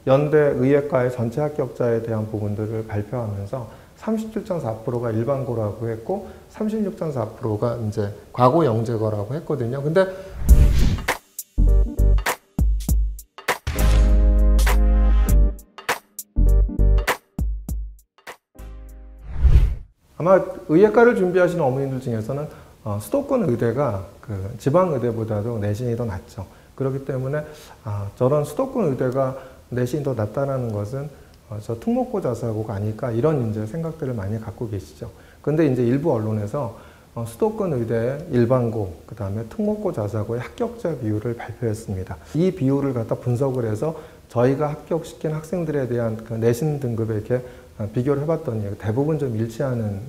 연대 의예과의 전체 합격자에 대한 부분들을 발표하면서 37.4%가 일반고라고 했고 36.4%가 이제 과고 영재고라고 했거든요. 근데 아마 의예과를 준비하시는 어머님들 중에서는 수도권 의대가 그 지방 의대보다도 내신이 더 낮죠. 그렇기 때문에 저런 수도권 의대가 내신이 더 낮다라는 것은 저 특목고 자사고가 아닐까 이런 이제 생각들을 많이 갖고 계시죠. 근데 이제 일부 언론에서 수도권 의대의 일반고, 그 다음에 특목고 자사고의 합격자 비율을 발표했습니다. 이 비율을 갖다 분석을 해서 저희가 합격시킨 학생들에 대한 그 내신 등급에 이렇게 비교를 해봤더니 대부분 좀 일치하는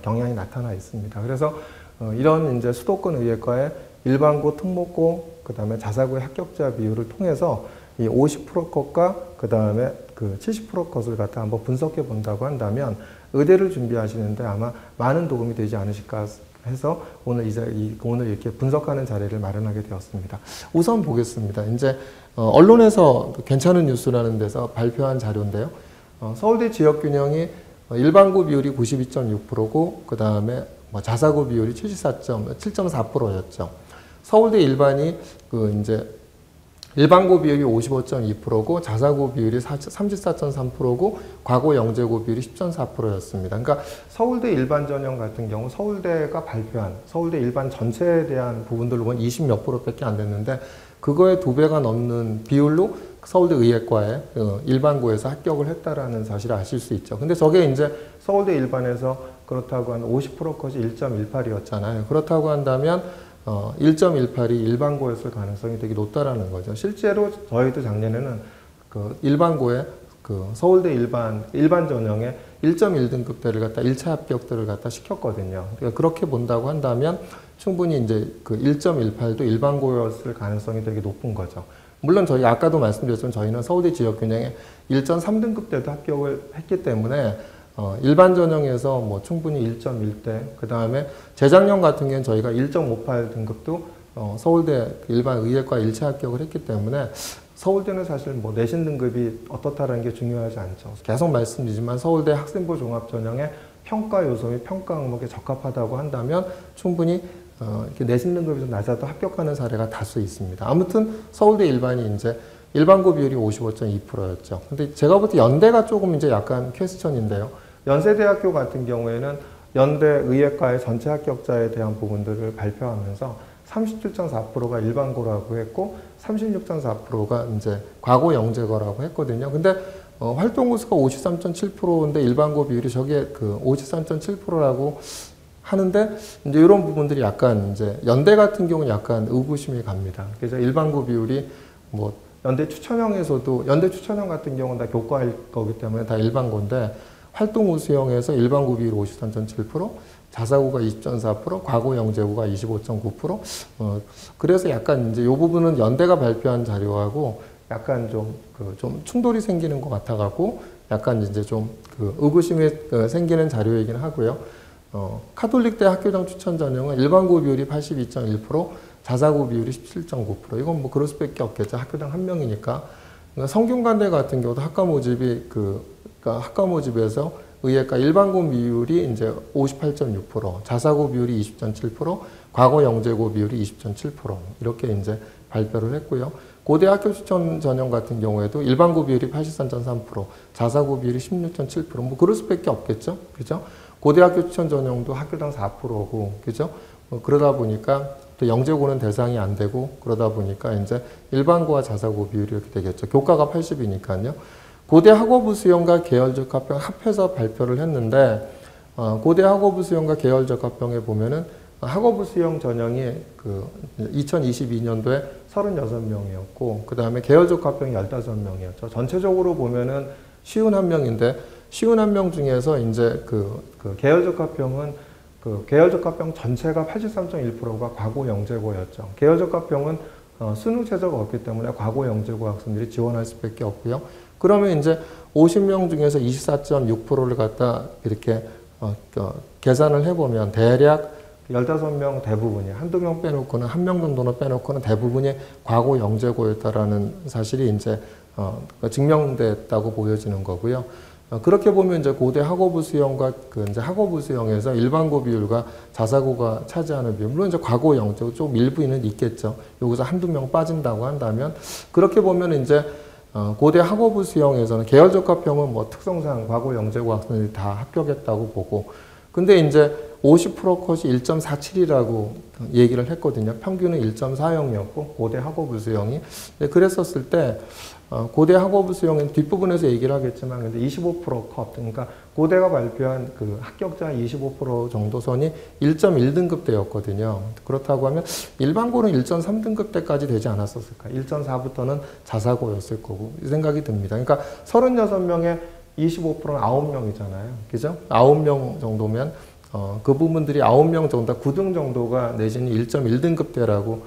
경향이 나타나 있습니다. 그래서 이런 이제 수도권 의예과의 일반고, 특목고, 그 다음에 자사고의 합격자 비율을 통해서 이 50% 컷과 그 다음에 그 70% 컷을 갖다 한번 분석해 본다고 한다면 의대를 준비하시는데 아마 많은 도움이 되지 않으실까 해서 오늘 이렇게 분석하는 자리를 마련하게 되었습니다. 우선 보겠습니다. 이제 언론에서 괜찮은 뉴스라는 데서 발표한 자료인데요. 서울대 지역균형이 일반고 비율이 92.6%고 그 다음에 자사고 비율이 7.4%였죠. 서울대 일반이 이제 일반고 비율이 55.2%고 자사고 비율이 34.3%고 과고 영재고 비율이 10.4%였습니다. 그러니까 서울대 일반 전형 같은 경우 서울대가 발표한 서울대 일반 전체에 대한 부분들로 보면 20몇 %밖에 안 됐는데 그거의 2배가 넘는 비율로 서울대 의예과에 일반고에서 합격을 했다라는 사실을 아실 수 있죠. 근데 저게 이제 서울대 일반에서 그렇다고 한 50% 컷이 1.18이었잖아요. 그렇다고 한다면 1.18이 일반고였을 가능성이 되게 높다라는 거죠. 실제로 저희도 작년에는 그 일반고에 그 서울대 일반 전형에 1.1등급대를 갖다 1차 합격들을 갖다 시켰거든요. 그러니까 그렇게 본다고 한다면 충분히 이제 그 1.18도 일반고였을 가능성이 되게 높은 거죠. 물론 저희 아까도 말씀드렸지만 저희는 서울대 지역균형에 1.3등급대도 합격을 했기 때문에 일반 전형에서 뭐 충분히 1.1대, 그 다음에 재작년 같은 경우는 저희가 1.58 등급도 서울대 일반 의예과 1차 합격을 했기 때문에 서울대는 사실 뭐 내신 등급이 어떻다라는 게 중요하지 않죠. 계속 말씀드리지만 서울대 학생부 종합 전형의 평가 요소 및 평가 항목에 적합하다고 한다면 충분히 이렇게 내신 등급이 좀 낮아도 합격하는 사례가 다수 있습니다. 아무튼 서울대 일반이 이제 일반고 비율이 55.2%였죠. 근데 제가 볼 때 연대가 조금 이제 약간 퀘스천인데요. 연세대학교 같은 경우에는 연대 의예과의 전체 합격자에 대한 부분들을 발표하면서 37.4%가 일반고라고 했고 36.4%가 이제 과고 영재고라고 했거든요. 근데 활동 우수가 53.7%인데 일반고 비율이 저게 그 53.7%라고 하는데 이제 이런 부분들이 약간 이제 연대 같은 경우는 약간 의구심이 갑니다. 그래서 일반고 비율이 뭐 연대 추천형에서도 연대 추천형 같은 경우는 다 교과일 거기 때문에 다 일반고인데 활동 우수형에서 일반고 비율 53.7%, 자사고가 20.4%, 과고 영재고가 25.9%. 그래서 약간 이제 이 부분은 연대가 발표한 자료하고 약간 좀 충돌이 생기는 것 같아갖고 약간 이제 좀 의구심이 생기는 자료이긴 하고요. 카톨릭대 학교장 추천 전형은 일반고 비율이 82.1%, 자사고 비율이 17.9%. 이건 뭐 그럴 수밖에 없겠죠. 학교장 한 명이니까. 그러니까 성균관대 같은 경우도 학과 모집이 그러니까 학과 모집에서 의예과 일반고 비율이 이제 58.6%, 자사고 비율이 20.7%, 과거 영재고 비율이 20.7% 이렇게 이제 발표를 했고요. 고대 학교 추천 전형 같은 경우에도 일반고 비율이 83.3%, 자사고 비율이 16.7%. 뭐 그럴 수밖에 없겠죠, 그죠? 고대 학교 추천 전형도 학교당 4%고, 그죠? 그러다 보니까 또 영재고는 대상이 안 되고 그러다 보니까 이제 일반고와 자사고 비율이 이렇게 되겠죠. 교과가 80이니까요. 고대 학업부 수용과 계열적 합병 합해서 발표를 했는데 고대 학업부 수용과 계열적 합병에 보면은 학업부 수용 전형이 그 2022년도에 36명이었고 그 다음에 계열적 합병이 15명이었죠. 전체적으로 보면은 51명인데 51명 중에서 이제 그 계열적 합병은 계열적 합병 전체가 83.1%가 과고 영재고였죠. 계열적 합병은 수능 최저가 없기 때문에 과고 영재고 학생들이 지원할 수밖에 없고요. 그러면 이제 50명 중에서 24.6%를 갖다 이렇게 계산을 해보면 대략 15명 대부분이 한두 명 빼놓고는 한 명 정도는 빼놓고는 대부분이 과고 영재고였다라는 사실이 이제 증명됐다고 보여지는 거고요. 그렇게 보면 이제 고대 학업부 수형과 그 이제 학업부 수형에서 일반고 비율과 자사고가 차지하는 비율, 물론 이제 과거 영적 좀 일부는 있겠죠. 여기서 한두 명 빠진다고 한다면 그렇게 보면 이제 고대 학업부 수형에서는 계열적합형은 뭐 특성상 과거 영재고 학생들이 다 합격했다고 보고, 근데 이제 50% 컷이 1.47이라고 얘기를 했거든요. 평균은 1.40이었고 고대 학업부 수형이. 그랬었을 때 고대 학업부 수형은 뒷부분에서 얘기를 하겠지만 근데 25% 컷, 그러니까 고대가 발표한 그 합격자 25% 정도 선이 1.1등급대였거든요. 그렇다고 하면 일반고는 1.3등급대까지 되지 않았었을까? 1.4부터는 자사고였을 거고 이 생각이 듭니다. 그러니까 36명에 25%는 9명이잖아요. 그죠? 9명 정도면 그 부분들이 9명 정도, 9등 정도가 내지는 1.1등급대라고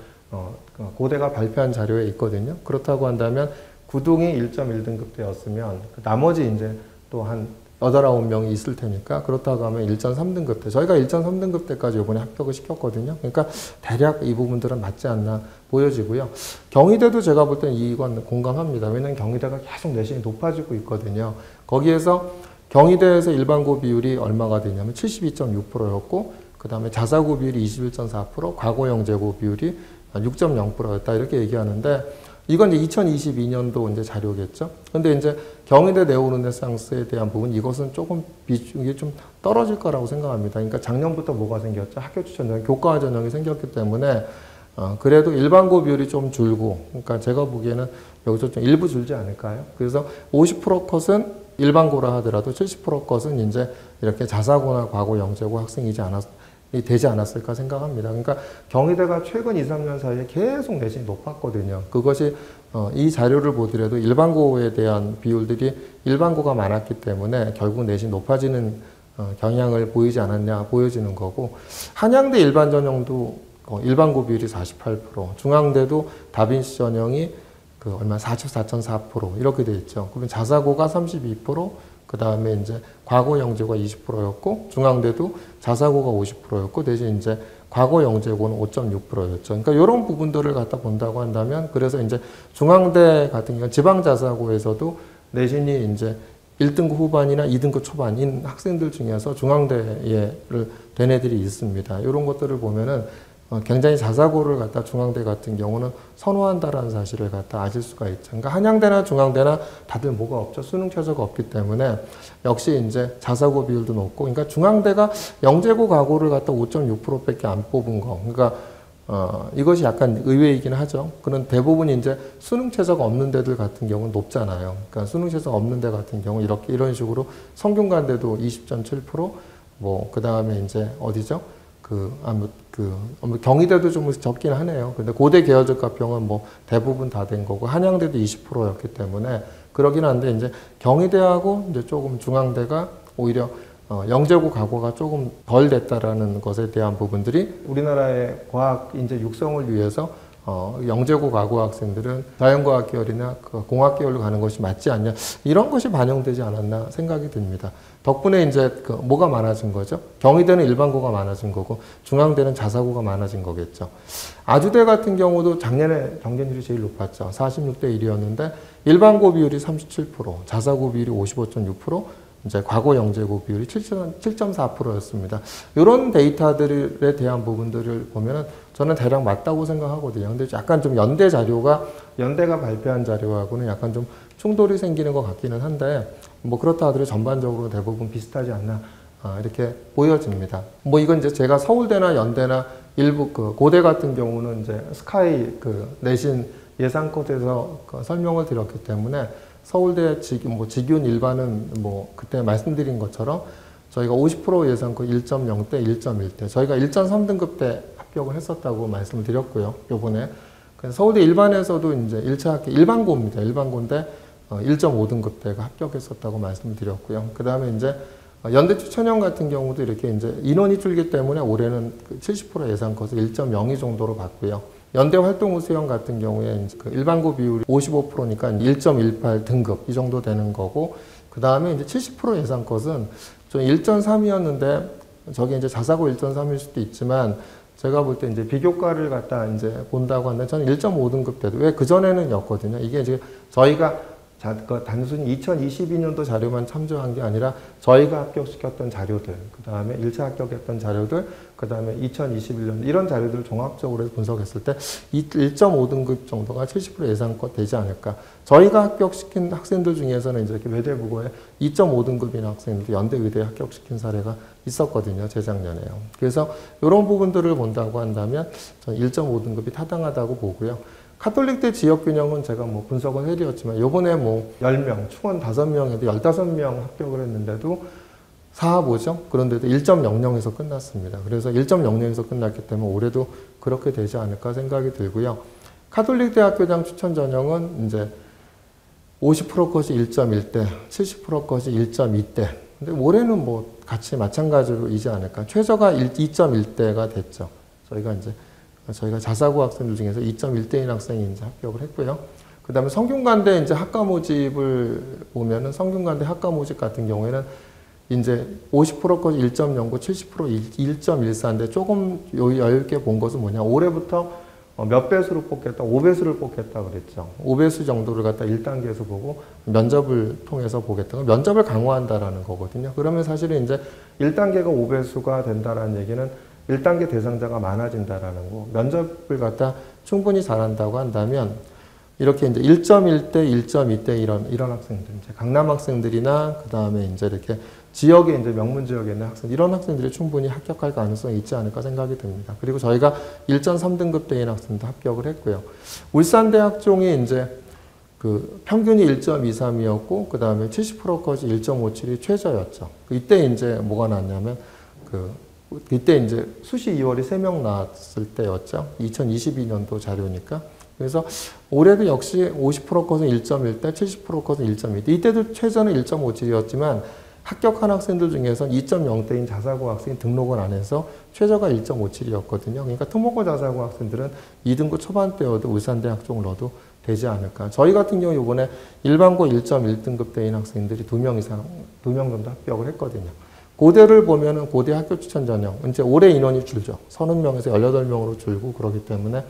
고대가 발표한 자료에 있거든요. 그렇다고 한다면 9등이 1.1등급대였으면 나머지 이제 또 한 8, 9명이 있을 테니까 그렇다고 하면 1.3등급대. 저희가 1.3등급대까지 이번에 합격을 시켰거든요. 그러니까 대략 이 부분들은 맞지 않나 보여지고요. 경희대도 제가 볼 때는 이건 공감합니다. 왜냐하면 경희대가 계속 내신이 높아지고 있거든요. 거기에서 경희대에서 일반고 비율이 얼마가 되냐면 72.6%였고 그 다음에 자사고 비율이 21.4%, 과거 영재고 비율이 6.0%였다 이렇게 얘기하는데 이건 이제 2022년도 이제 자료겠죠. 근데 이제 경희대 네오르네상스에 대한 부분 이것은 조금 비중이 좀 떨어질 거라고 생각합니다. 그러니까 작년부터 뭐가 생겼죠? 학교 추천 전형, 교과화 전형이 생겼기 때문에 그래도 일반고 비율이 좀 줄고, 그러니까 제가 보기에는 여기서 좀 일부 줄지 않을까요? 그래서 50% 컷은 일반고라 하더라도 70% 컷은 이제 이렇게 자사고나 과거 영재고 학생이지 되지 않았을까 생각합니다. 그러니까 경희대가 최근 2, 3년 사이에 계속 내신이 높았거든요. 그것이 이 자료를 보더라도 일반고에 대한 비율들이 일반고가 많았기 때문에 결국 내신이 높아지는 경향을 보이지 않았냐 보여지는 거고, 한양대 일반 전형도 일반고 비율이 48%, 중앙대도 다빈치 전형이 그 얼마 44.4% 이렇게 돼 있죠. 그러면 자사고가 32%, 그 다음에 이제 과거 영재고가 20%였고 중앙대도 자사고가 50%였고 대신 이제 과거 영재고는 5.6%였죠. 그러니까 이런 부분들을 갖다 본다고 한다면 그래서 이제 중앙대 같은 경우는 지방 자사고에서도 내신이 이제 1등급 후반이나 2등급 초반인 학생들 중에서 중앙대를 된 애들이 있습니다. 이런 것들을 보면은 굉장히 자사고를 갖다 중앙대 같은 경우는 선호한다라는 사실을 갖다 아실 수가 있죠. 그러니까 한양대나 중앙대나 다들 뭐가 없죠. 수능 최저가 없기 때문에 역시 이제 자사고 비율도 높고, 그러니까 중앙대가 영재고 과고를 갖다 5.6%밖에 안 뽑은 거. 그러니까 이것이 약간 의외이긴 하죠. 그런 대부분 이제 수능 최저가 없는 데들 같은 경우는 높잖아요. 그러니까 수능 최저가 없는 데 같은 경우 이런 식으로 성균관대도 20.7%, 뭐 그 다음에 이제 어디죠? 경희대도 좀 적긴 하네요. 근데 고대 계열적합형은 뭐 대부분 다 된 거고, 한양대도 20%였기 때문에 그러긴 한데, 이제 경희대하고 이제 조금 중앙대가 오히려 영재고 과거가 조금 덜 됐다라는 것에 대한 부분들이 우리나라의 과학 인재 육성을 위해서 영재고 과거 학생들은 자연과학 계열이나 공학 계열로 가는 것이 맞지 않냐, 이런 것이 반영되지 않았나 생각이 듭니다. 덕분에 이제 뭐가 많아진 거죠? 경희대는 일반고가 많아진 거고 중앙대는 자사고가 많아진 거겠죠. 아주대 같은 경우도 작년에 경쟁률이 제일 높았죠. 46대 1이었는데 일반고 비율이 37%, 자사고 비율이 55.6%, 이제 과거 영재고 비율이 7.4%였습니다. 이런 데이터들에 대한 부분들을 보면은 저는 대략 맞다고 생각하거든요. 근데 약간 좀 연대가 발표한 자료하고는 약간 좀 충돌이 생기는 것 같기는 한데, 뭐 그렇다 하더라도 전반적으로 대부분 비슷하지 않나 이렇게 보여집니다. 뭐 이건 이제 제가 서울대나 연대나 일부 고대 같은 경우는 이제 스카이 내신 예상컷에서 설명을 드렸기 때문에 서울대 직윤 일반은 뭐 그때 말씀드린 것처럼 저희가 50% 예상컷 1.0대 1.1대 저희가 1.3등급 때 합격을 했었다고 말씀을 드렸고요. 요번에 서울대 일반에서도 이제 1차 학기 일반고입니다. 일반고인데 1.5등급 대가 합격했었다고 말씀을 드렸고요. 그 다음에 이제 연대 추천형 같은 경우도 이렇게 이제 인원이 줄기 때문에 올해는 70% 예상컷을 1.02 정도로 봤고요. 연대 활동 우수형 같은 경우에 이제 일반고 비율이 55%니까 1.18 등급 이 정도 되는 거고, 그 다음에 이제 70% 예상컷은 좀 1.3이었는데 저게 이제 자사고 1.3일 수도 있지만 제가 볼 때 이제 비교과를 갖다 이제 본다고 하는데 저는 1.5등급 때도 왜 그전에는 였거든요. 이게 이제 저희가 단순히 2022년도 자료만 참조한 게 아니라 저희가 합격시켰던 자료들, 그 다음에 1차 합격했던 자료들, 그 다음에 2021년 이런 자료들을 종합적으로 분석했을 때 1.5등급 정도가 70% 예상껏 되지 않을까. 저희가 합격시킨 학생들 중에서는 이제 이렇게 외대부고에 2.5등급인 학생들 연대 의대에 합격시킨 사례가 있었거든요. 재작년에요. 그래서 이런 부분들을 본다고 한다면 저는 1.5등급이 타당하다고 보고요. 카톨릭대 지역균형은 제가 뭐 분석을 해드렸지만 요번에 뭐 10명, 충원 5명에도 15명 합격을 했는데도 4하보죠. 그런데도 1.00에서 끝났습니다. 그래서 1.00에서 끝났기 때문에 올해도 그렇게 되지 않을까 생각이 들고요. 카톨릭대학교장 추천 전형은 이제 50% 컷이 1.1대, 70% 컷이 1.2대. 근데 올해는 뭐 같이 마찬가지로 이지 않을까. 최저가 2.1대가 됐죠. 저희가 자사고 학생들 중에서 2.1대인 학생이 이제 합격을 했고요. 그 다음에 성균관대 이제 학과 모집을 보면은 성균관대 학과 모집 같은 경우에는 이제 50%까지 1.09, 70% 1.14인데 조금 얇게 본 것은 뭐냐. 올해부터 몇 배수로 뽑겠다, 5배수를 뽑겠다 그랬죠. 5배수 정도를 갖다 1단계에서 보고 면접을 통해서 보겠다. 면접을 강화한다라는 거거든요. 그러면 사실은 이제 1단계가 5배수가 된다라는 얘기는 1단계 대상자가 많아진다라는 거. 면접을 갖다 충분히 잘한다고 한다면 이렇게 이제 1.1대, 1.2대 이런 학생들, 이제 강남 학생들이나 그 다음에 이제 이렇게 지역에 이제 명문 지역에 있는 학생, 이런 학생들이 충분히 합격할 가능성이 있지 않을까 생각이 듭니다. 그리고 저희가 1.3등급 대인 학생도 합격을 했고요. 울산대학종이 이제 그 평균이 1.23이었고 그 다음에 70%까지 1.57이 최저였죠. 이때 이제 뭐가 났냐면 이때 이제 수시 2월이 3명 나왔을 때였죠. 2022년도 자료니까. 그래서 올해도 역시 50%컷은 1.1대, 70%컷은 1.2대. 이때도 최저는 1.57이었지만 합격한 학생들 중에서는 2.0대인 자사고 학생이 등록을 안 해서 최저가 1.57이었거든요. 그러니까 특목고 자사고 학생들은 2등급 초반대여도 울산대 학종을 넣어도 되지 않을까. 저희 같은 경우 이번에 일반고 1.1등급 대인 학생들이 2명 정도 합격을 했거든요. 고대를 보면은 고대 학교 추천 전형, 이제 올해 인원이 줄죠. 30명에서 18명으로 줄고 그러기 때문에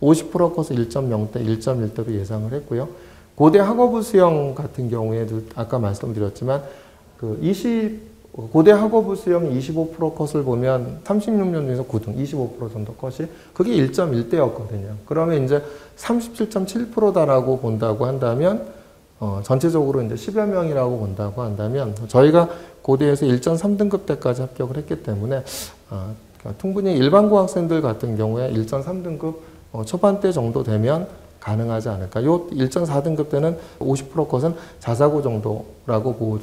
50% 컷은 1.0대, 1.1대로 예상을 했고요. 고대 학업부 수영 같은 경우에도 아까 말씀드렸지만 고대 학업부 수영이 25% 컷을 보면 36명 중에서 9등, 25% 정도 컷이 그게 1.1대였거든요. 그러면 이제 37.7%다라고 본다고 한다면 전체적으로 이제 10여 명이라고 본다고 한다면 저희가 고대에서 1.3등급 때까지 합격을 했기 때문에 충분히 일반고 학생들 같은 경우에 1.3등급 초반대 정도 되면 가능하지 않을까. 요 1.4등급 때는 50% 컷은 자사고 정도라고 보고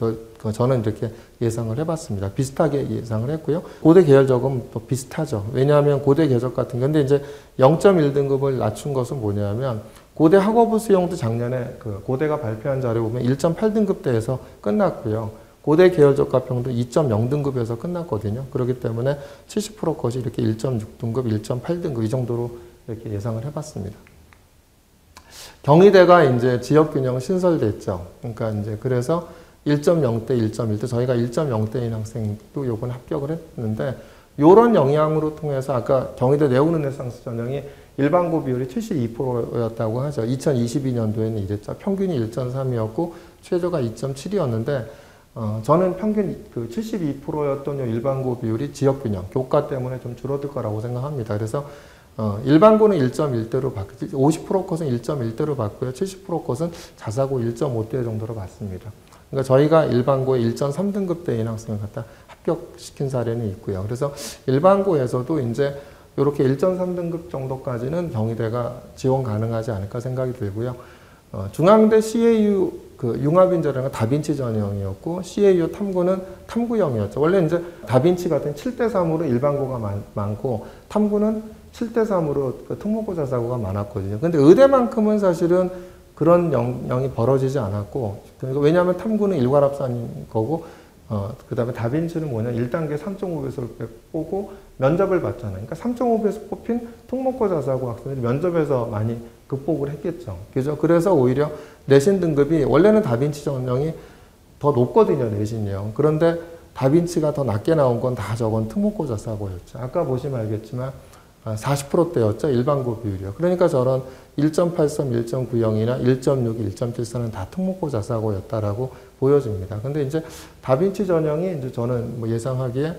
저는 이렇게 예상을 해봤습니다. 비슷하게 예상을 했고요. 고대 계열적은 또 비슷하죠. 왜냐하면 고대 계적 같은 건데 이제 0.1등급을 낮춘 것은 뭐냐면 고대 학업부 수용도 작년에 고대가 발표한 자료 보면 1.8등급대에서 끝났고요. 고대 계열적 과평도 2.0등급에서 끝났거든요. 그렇기 때문에 70% 컷이 이렇게 1.6등급, 1.8등급 이 정도로 이렇게 예상을 해봤습니다. 경희대가 이제 지역균형 신설됐죠. 그러니까 이제 그래서 1.0대, 1.1대 저희가 1.0대인 학생도 요번 합격을 했는데 요런 영향으로 통해서 아까 경희대 네오르네상스 전형이 일반고 비율이 72%였다고 하죠. 2022년도에는 이랬죠. 평균이 1.3이었고 최저가 2.7이었는데 저는 평균 72%였던 일반고 비율이 지역균형, 교과 때문에 좀 줄어들 거라고 생각합니다. 그래서 일반고는 1.1대로 받고 50% 컷은 1.1대로 받고요. 70% 컷은 자사고 1.5대 정도로 받습니다. 그러니까 저희가 일반고에 1.3등급대인 학생을 갖다 합격시킨 사례는 있고요. 그래서 일반고에서도 이제 이렇게 1.3등급 정도까지는 경희대가 지원 가능하지 않을까 생각이 들고요. 중앙대 CAU 융합인재라는 다빈치 전형이었고 CAU 탐구는 탐구형이었죠. 원래 이제 다빈치 같은 7대3으로 일반고가 많고 탐구는 7대3으로 특목고 자사고가 많았거든요. 근데 의대만큼은 사실은 그런 영향이 벌어지지 않았고, 그러니까 왜냐하면 탐구는 일괄합산인 거고, 그 다음에 다빈치는 뭐냐, 1단계 3.5배수를 뽑고 면접을 봤잖아요. 그러니까 3.5배수 뽑힌 특목고 자사고 학생들이 면접에서 많이 극복을 했겠죠. 그죠? 그래서 오히려 내신 등급이, 원래는 다빈치 전형이 더 높거든요, 내신이요. 그런데 다빈치가 더 낮게 나온 건 다 저건 특목고 자사고였죠. 아까 보시면 알겠지만, 40%대였죠. 일반고 비율이요. 그러니까 저런 1.83, 1.90이나 1.6, 1.74는 다 특목고 자사고였다라고 보여집니다. 근데 이제 다빈치 전형이 이제 저는 뭐 예상하기에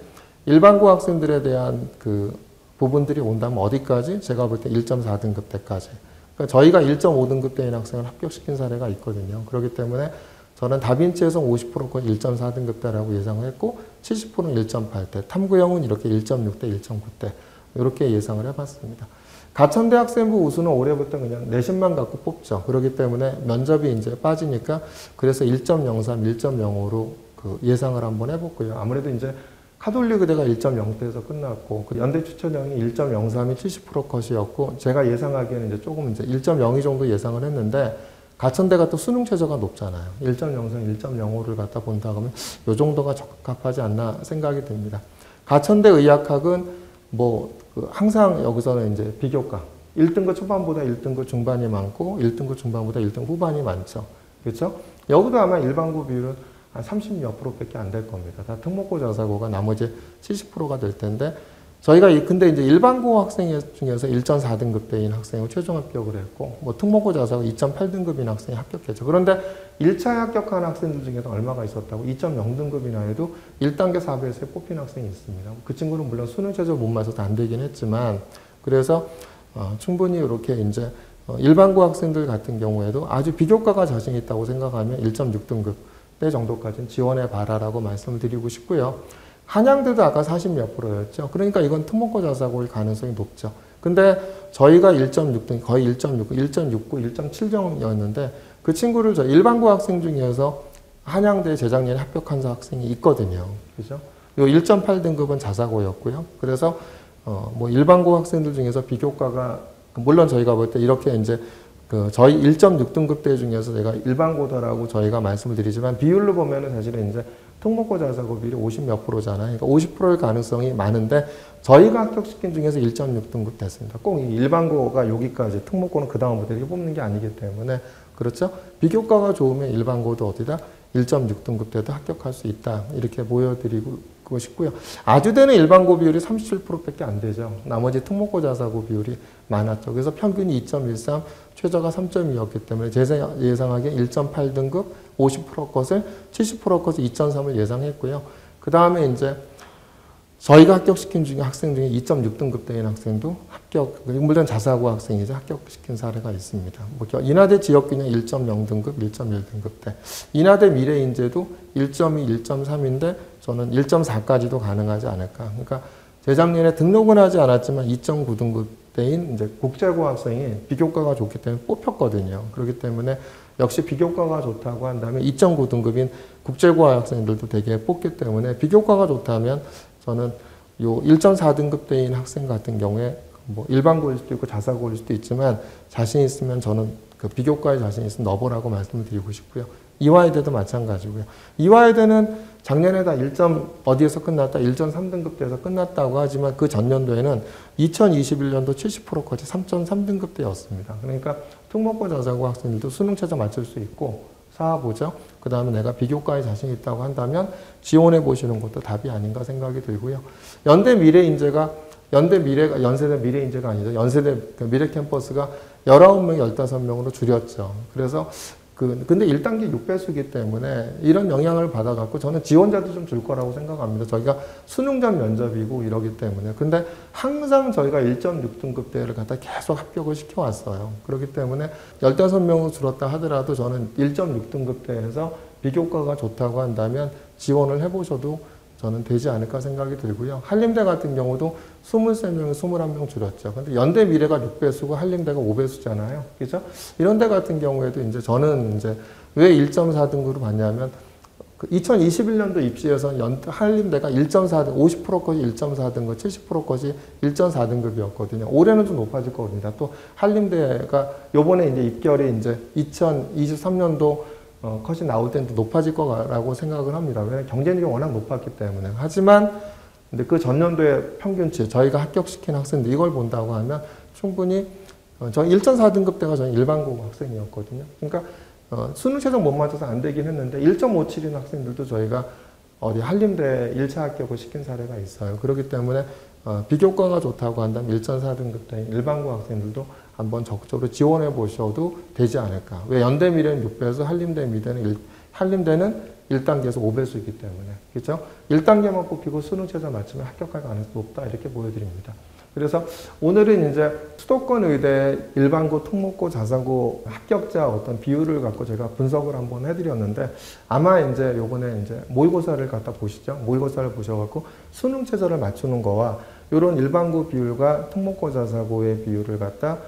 일반고 학생들에 대한 그 부분들이 온다면 어디까지? 제가 볼 때 1.4등급 때까지. 그러니까 저희가 1.5등급 대인 학생을 합격시킨 사례가 있거든요. 그렇기 때문에 저는 다빈치에서 50%건 1.4등급 대라고 예상을 했고 70%는 1.8대, 탐구형은 이렇게 1.6대, 1.9대 이렇게 예상을 해봤습니다. 가천대 학생부 우수는 올해부터 그냥 내신만 갖고 뽑죠. 그렇기 때문에 면접이 이제 빠지니까 그래서 1.03, 1.05로 그 예상을 한번 해봤고요. 아무래도 이제 카톨릭 의대가 1.0대에서 끝났고 그 연대 추천형이 1.03이 70% 컷이었고 제가 예상하기에는 이제 조금 이제 1.02 정도 예상을 했는데 가천대가 또 수능 최저가 높잖아요. 1.03, 1.05를 갖다 본다 그러면 이 정도가 적합하지 않나 생각이 듭니다. 가천대 의학학은 그 항상 여기서는 이제 비교과 1등급 초반보다 1등급 중반이 많고 1등급 중반보다 1등급 후반이 많죠. 그렇죠? 여기도 아마 일반고 비율은 한 30몇 %밖에 안 될 겁니다. 다 특목고 자사고가 나머지 70%가 될 텐데 저희가 근데 이제 일반고 학생 중에서 1.4등급대인 학생을 최종 합격을 했고 뭐 특목고 자사고 2.8등급인 학생이 합격했죠. 그런데 1차에 합격한 학생들 중에서 얼마가 있었다고 2.0등급이나 해도 1단계 4배에서 뽑힌 학생이 있습니다. 그 친구는 물론 수능 최저 못 맞아서 안 되긴 했지만 그래서 충분히 이렇게 이제 일반고 학생들 같은 경우에도 아주 비교과가 자신 있다고 생각하면 1.6등급 때 정도까지는 지원해 봐라라고 말씀을 드리고 싶고요. 한양대도 아까 40몇 %였죠. 그러니까 이건 특목고 자사고일 가능성이 높죠. 근데 저희가 1.6등, 거의 1.69, 1.69, 1.7정이었는데 그 친구를 저 일반고 학생 중에서 한양대 재작년에 합격한 학생이 있거든요. 그죠? 요 1.8등급은 자사고였고요. 그래서 뭐 일반고 학생들 중에서 비교과가 물론 저희가 볼 때 이렇게 이제 저희 1.6등급대 중에서 제가 일반고더라고 저희가 말씀을 드리지만 비율로 보면은 사실은 이제 특목고 자사고 비율이 50몇 %잖아요. 그러니까 50%일 가능성이 많은데 저희가 합격시킨 중에서 1.6등급 됐습니다. 꼭 일반고가 여기까지 특목고는 그 다음부터 이렇게 뽑는 게 아니기 때문에 그렇죠. 비교과가 좋으면 일반고도 어디다 1.6등급 때도 합격할 수 있다. 이렇게 보여드리고 싶고요. 아주대는 일반고 비율이 37%밖에 안 되죠. 나머지 특목고 자사고 비율이 많았죠. 그래서 평균이 2.13, 최저가 3.2였기 때문에 제 예상하기에 1.8등급 50% 것을 70% 것을 2.3을 예상했고요. 그 다음에 이제 저희가 합격시킨 중에 학생 중에 2.6등급 대인 학생도 물론 자사고 학생이죠. 합격시킨 사례가 있습니다. 인하대 지역균형 1.0등급, 1.1등급 대. 인하대 미래인재도 1.2, 1.3인데 저는 1.4까지도 가능하지 않을까. 그러니까 재작년에 등록은 하지 않았지만 2.9등급 대인 이제 국제고 학생이 비교과가 좋기 때문에 뽑혔거든요. 그렇기 때문에 역시 비교과가 좋다고 한다면 2.9등급인 국제고와 학생들도 되게 뽑기 때문에 비교과가 좋다면 저는 요 1.4등급 대인 학생 같은 경우에 뭐 일반고일 수도 있고 자사고일 수도 있지만 자신 있으면 저는 그 비교과에 자신 있으면 넣어보라고 말씀을 드리고 싶고요. 이화여대도 마찬가지고요. 이화여대는 작년에 다 1점 어디에서 끝났다 1.3등급 대에서 끝났다고 하지만 그 전년도에는 2021년도 70%까지 3.3등급 대였습니다. 그러니까 특목고 자사고 학생들도 수능 최저 맞출 수 있고 사보죠. 그 다음에 내가 비교과에 자신 있다고 한다면 지원해 보시는 것도 답이 아닌가 생각이 들고요. 연대 미래인재가 연세대 미래인재가 아니죠. 연세대 미래 캠퍼스가 19명, 15명으로 줄였죠. 그래서 근데 1단계 6배수이기 때문에 이런 영향을 받아갖고 저는 지원자도 좀 줄 거라고 생각합니다. 저희가 수능 전 면접이고 이러기 때문에. 근데 항상 저희가 1.6등급 대를 갖다 계속 합격을 시켜왔어요. 그렇기 때문에 15명으로 줄었다 하더라도 저는 1.6등급 대에서 비교과가 좋다고 한다면 지원을 해보셔도 저는 되지 않을까 생각이 들고요. 한림대 같은 경우도 23명에 21명 줄였죠. 근데 연대 미래가 6배수고 한림대가 5배수잖아요. 그죠? 이런 데 같은 경우에도 이제 저는 이제 왜 1.4등급으로 봤냐면 2021년도 입시에서 한림대가 1.4등, 50%까지 1.4등급, 70%까지 1.4등급이었거든요. 올해는 좀 높아질 겁니다. 또 한림대가 요번에 이제 입결이 이제 2023년도 컷이 나올 때는 또 높아질 거라고 생각을 합니다. 왜냐하면 경쟁력이 워낙 높았기 때문에. 하지만 근데 그 전년도의 평균치, 저희가 합격시킨 학생들 이걸 본다고 하면 충분히 저 1.4등급 때가 저는 일반고 학생이었거든요. 그러니까 수능 최저 못 맞아서 안 되긴 했는데 1.57인 학생들도 저희가 어디 한림대 1차 합격을 시킨 사례가 있어요. 그렇기 때문에 비교과가 좋다고 한다면 1전 4등급 대 일반고 학생들도 한번 적극적으로 지원해 보셔도 되지 않을까. 왜 연대 미래는 6배에서 한림대는 1단계에서 5배수이기 때문에. 그렇죠? 1단계만 뽑히고 수능 최저 맞추면 합격할 가능성이 높다. 이렇게 보여드립니다. 그래서 오늘은 이제 수도권 의대 일반고, 특목고, 자사고 합격자 어떤 비율을 갖고 제가 분석을 한번 해드렸는데 아마 이제 요번에 이제 모의고사를 갖다 보시죠. 모의고사를 보셔갖고 수능 최저를 맞추는 거와 이런 일반고 비율과 특목고, 자사고의 비율을 갖다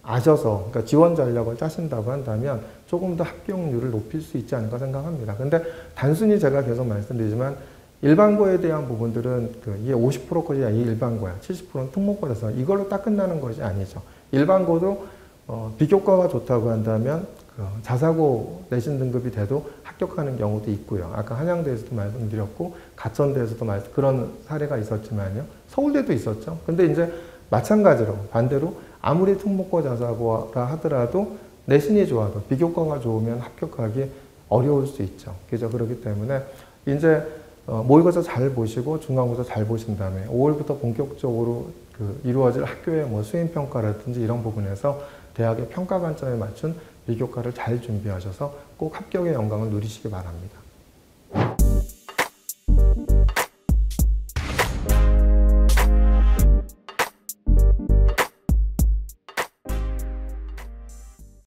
아셔서 그러니까 지원 전략을 짜신다고 한다면 조금 더 합격률을 높일 수 있지 않을까 생각합니다. 근데 단순히 제가 계속 말씀드리지만 일반고에 대한 부분들은 이게 50%까지야 이 일반고야, 70%는 특목고라서 이걸로 딱 끝나는 것이 아니죠. 일반고도 비교과가 좋다고 한다면 자사고 내신 등급이 돼도 합격하는 경우도 있고요. 아까 한양대에서도 말씀드렸고 가천대에서도 그런 사례가 있었지만요. 서울대도 있었죠. 근데 이제 마찬가지로 반대로 아무리 특목고 자사고라 하더라도 내신이 좋아도 비교과가 좋으면 합격하기 어려울 수 있죠. 그죠? 그렇기 때문에 이제 모의고사 잘 보시고 중간고사 잘 보신 다음에 5월부터 본격적으로 이루어질 학교의 수행평가라든지 이런 부분에서 대학의 평가 관점에 맞춘 비교과를 잘 준비하셔서 꼭 합격의 영광을 누리시기 바랍니다.